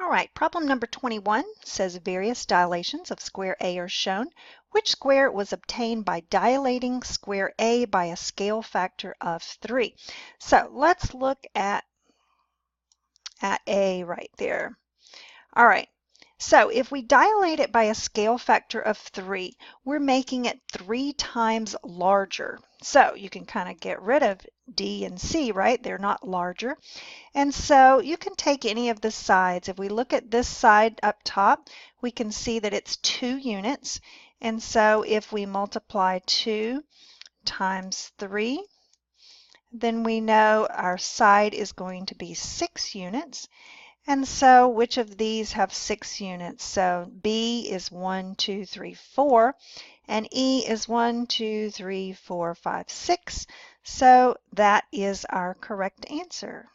All right, problem number 21 says various dilations of square A are shown. Which square was obtained by dilating square A by a scale factor of 3? So let's look at A right there. All right, so if we dilate it by a scale factor of 3, we're making it 3 times larger. So you can kind of get rid of D and C, right? They're not larger. And so you can take any of the sides. If we look at this side up top, we can see that it's 2 units. And so if we multiply 2 times 3, then we know our side is going to be 6 units. And so which of these have 6 units? So B is 1, 2, 3, 4, and E is 1, 2, 3, 4, 5, 6. So that is our correct answer.